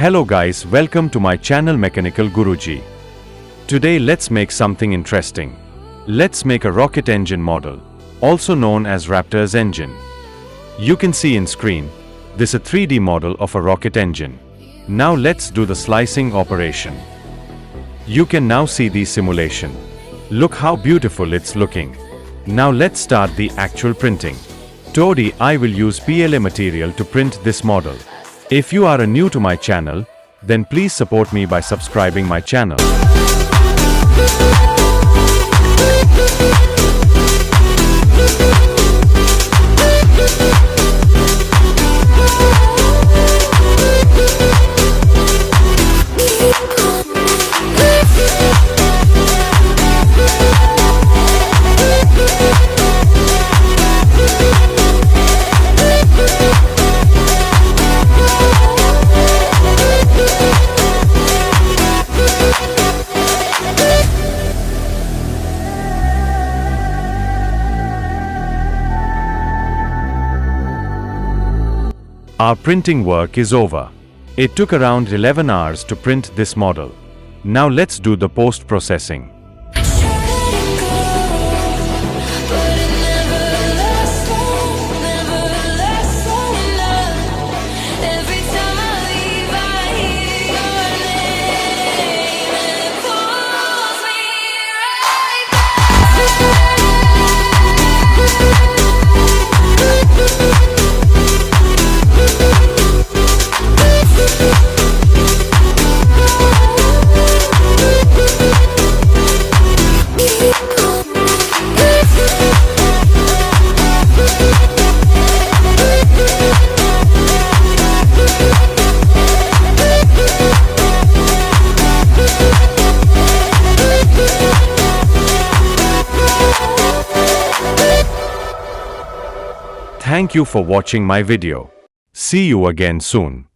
Hello guys, welcome to my channel Mechanical Guruji. Today let's make something interesting. Let's make a rocket engine model, also known as Raptor's engine. You can see in screen, this is a 3D model of a rocket engine. Now let's do the slicing operation. You can now see the simulation. Look how beautiful it's looking. Now let's start the actual printing. Today I will use PLA material to print this model. If you are new to my channel, then please support me by subscribing my channel. Our printing work is over. It took around 11 hours to print this model. Now let's do the post-processing. Thank you for watching my video. See you again soon.